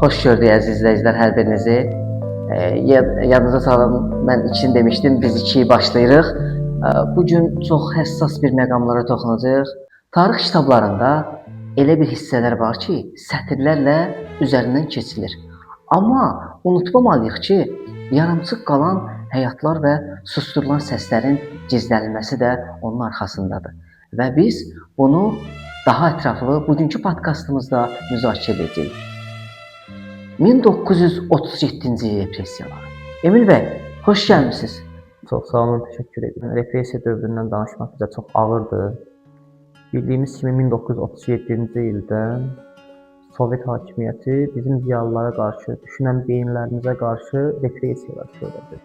Hoş gördük əziz izləyicilər hər birinizi. Yadınıza salın, mən için demişdim, biz 2'yi başlayırıq. Bugün çox həssas bir məqamlara toxunacağıq. Tarix kitablarında elə bir hissələr var ki, sətirlərlə üzərindən keçilir. Amma unutmamalıyıq ki, yarımçıq qalan həyatlar və susturulan səslərin gizlənilməsi də onun arxasındadır. Və biz bunu daha ətraflı bugünkü podkastımızda müzakirə edəcəyik. 1937-ci il repressiyaları. Emil bəy, xoş gəlmisiniz. Çox sağ olun, təşəkkür edirəm. Repressiya dövründən danışmaq bizə çox ağırdır. Bildiyimiz kimi 1937-ci ildə Sovet hakimiyyəti bizim ziyalılara qarşı, düşünən beyinlərimizə qarşı repressiyalar törədir.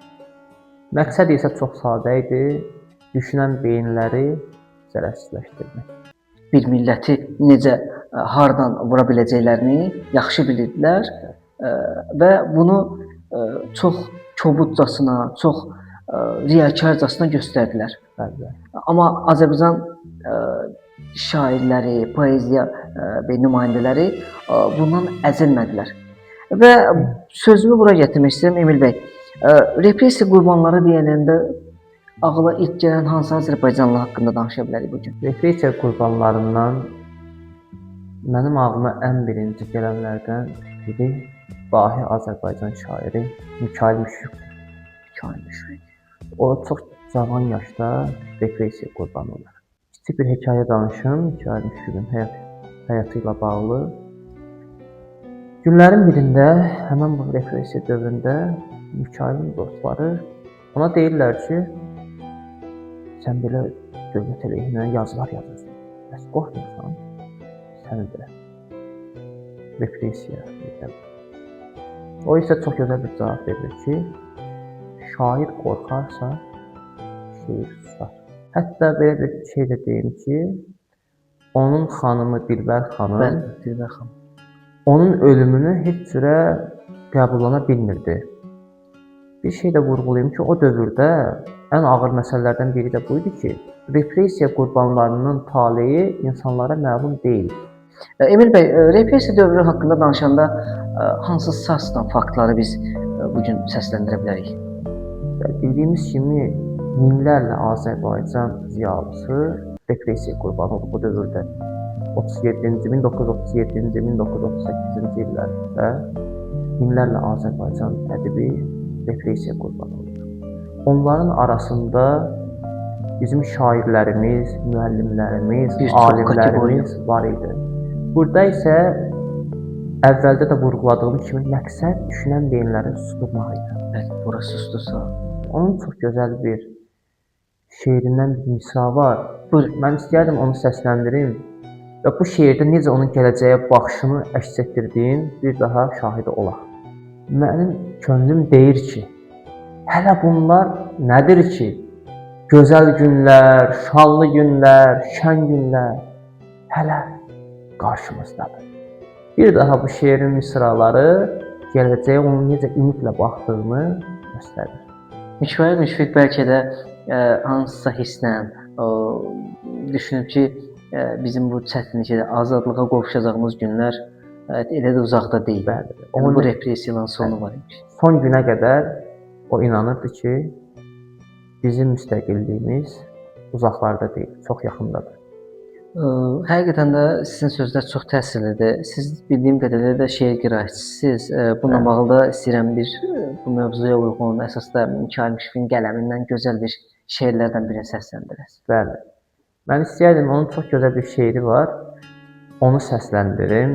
Məqsəd isə çox sadə idi, düşünən beyinləri zərərsizləşdirmək. Bir milləti necə hardan vura biləcəklərini yaxşı bilirdilər və bunu çox kobudcasına, çox riyakarcasına göstərdilər. Bəli. Amma Azərbaycan şairləri, poeziya nümayəndələri bundan əzilmədilər. Və sözümü bura gətirmək istəyirəm Emil bəy. Repressiya qurbanları deyəndə ağla ilk gələn hansı Azərbaycanlı haqqında danışa bilərik bugün? Repressiya qurbanlarından mənim ağlıma ən birinci gələnlərdən biri dahi Azərbaycan şairi Mikayıl Müşfiq. O çox cavan yaşda repressiya qurbanı olur. Kiçik bir hekayə danışım Mikayıl Müşfiqin həyatı ilə bağlı. Günlərin birində, həmin bu repressiya dövründə Mikayılın dostları ona deyirlər ki, sən belə dövlət əleyhinə yazılar yazırsan, bəs qorxmursan, səni də repressiya edir. O isə çox gözəl bir cavab verir ki, şair qorxarsa, şeir susar. Hətta belə bir şey də deyim ki, onun xanımı Dilbər xanım, onun ölümünü heç cürə qəbullana bilmirdi. Bir şey də vurğulayım ki, o dövrdə ən ağır məsələlərdən biri də bu idi ki, repressiya qurbanlarının taleyi insanlara məlum deyil. Emil bəy, repressiya dövrü haqqında danışanda hansı sarsıdan faktları biz bugün səsləndirə bilərik? Bildiyimiz kimi minlərlə Azərbaycan ziyalısı repressiya qurbanı oldu bu dövrdə. 1937-ci, 1938-ci illərdə minlərlə Azərbaycan ədəbi repressiya qurbanı oldu. Onların arasında bizim şairlərimiz, müəllimlərimiz, alimlərimiz var idi. Burada isə əvvəldə də vurğuladığım kimi məqsəd düşünən beyinləri susturmaq idi. Bəli, bura sustursa. Onun çox gözəl bir şeirindən bir misal var. Mən istəyərdim onu səsləndirim və bu şeirdə necə onun gələcəyə baxışını əks etdirdiyim bir daha şahidi olaq. Mənim könlüm deyir ki, hələ bunlar nədir ki? Gözəl günlər, şanlı günlər, şən günlər hələ qarşımızdadır. Bir daha bu şeirin misraları gələcəyə onun necə ümidlə baxdığını göstərir. Mikayıl Müşfiq bəlkə də hansısa hisslə düşünüb ki, bizim bu çətinlikdə azadlığa qovuşacağımız günlər elə də uzaqda deyil. Bəli. Onun bu repressiyaların sonu var imiş. Son günə qədər o inanırdı ki, bizim müstəqilliyimiz uzaqlarda deyil, çox yaxındadır. Həqiqətən də sizin sözlər çox təsirlidir. Siz bildiyim qədərilə də şeir qiraətçisiniz. Bununla bağlı da istəyirəm bu mövzuya uyğun, əsasda Mikayıl Müşfiqin qələmindən gözəl bir şeirlərdən birini səsləndirəsiniz. Bəli. Mən istəyərdim, onun çox gözəl bir şeiri var. Onu səsləndirim.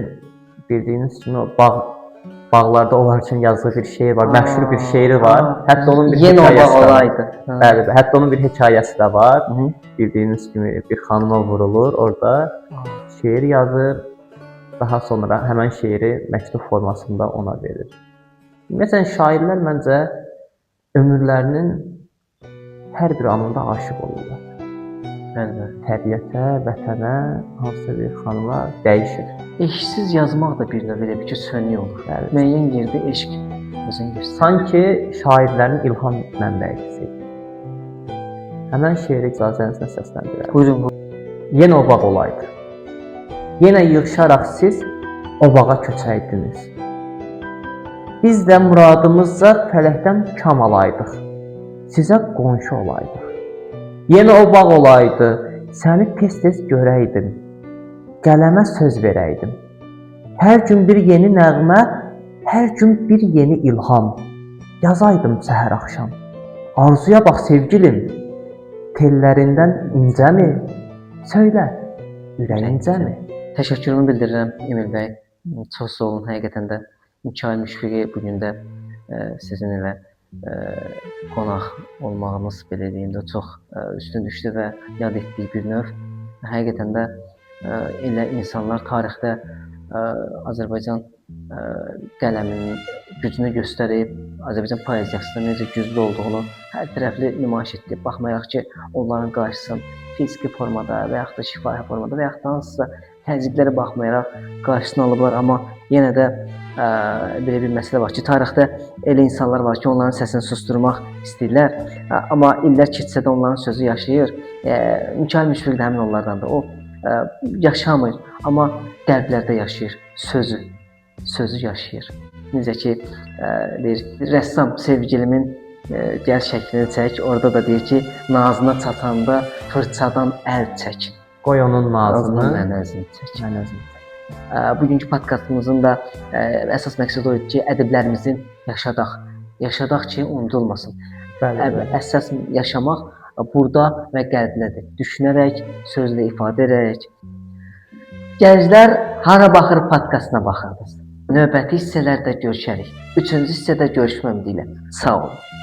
Bildiyiniz kimi o bağlarda olarkən yazdığı bir şeir var, məşhur bir şeiri var. Hətta onun bir hekayəsi də var. Bəli, hətta onun bir hekayəsi də var. Bildiyiniz kimi bir xanıma vurulur, orada şeir yazır, daha sonra həmən şeiri məktub formasında ona verir. Məsələn, şairlər məncə ömürlərinin hər bir anında aşiq olurlar. Təbiətə, vətənə, hansısa bir xanıma dəyişir. Eşqsiz yazmaq da bir növ elə bir ki, sönük olur. Müəyyən yerdə eşq özünü göstərir. Sanki şairlərin ilham mənbəyidir. Həmən şeiri icazənizlə səsləndirərəm. Buyurun. Yenə o bağ olaydı. Yenə yığışaraq siz o bağa köçəydiniz. Biz də muradımızca fələkdən kam alaydıq. Sizə qonşu olaydıq. Yenə o bağ olaydı, səni tez-tez görəydim. Qələmə söz verəydim. Hər gün bir yeni nəğmə, hər gün bir yeni ilham. Yazaydım səhər axşam. Arzuya bax sevgilim, tellərindən incəmi? Söylə, ürəyincəmi? Təşəkkürümü bildirirəm Emil bəy. Çox sağ olun həqiqətən də. Mikail Müşfiqi bu gün də sizinlə qonaq olmağımız belə deyim də çox üstün düşdü və yad etdiyi bir növ. Həqiqətən də elə insanlar tarixdə Azərbaycan qələminin gücünü göstərib, Azərbaycan poeziyasının necə güclü olduğunu hər tərəfli nümayiş etdi. Baxmayaraq ki, onların qarşısında fiziki formada və yaxud da şifahi formada və yaxud da hansısa təzyiqlərə baxmayaraq qarşısını alıblar, amma yenə də belə bir məsələ var ki, tarixdə elə insanlar var ki, onların səsini susturmaq istəyirlər, amma illər keçsə də onların sözü yaşayır. Mikail Müşfiq də həmin onlardandır. O yaşamır, amma qəlblərdə yaşayır sözü yaşayır. Necə ki, deyir, rəssam sevgilimin gəl şəklini çək, orada da deyir ki, nazına çatanda fırçadan əl çək. Qoy onun nazını, mənəzini çək. Bugünkü podkastımızın da əsas məqsədi o idi ki, ədəblərimizin yaşadaq ki, unudulmasın. Əsas yaşamaq burada və qəlbdədir. Düşünərək, sözlə ifadə edərək. Gənclər hara baxır podkastına baxırdınız. Növbəti hissələrdə görüşərik. 3-cü hissədə görüşmək ümidi ilə. Sağ olun.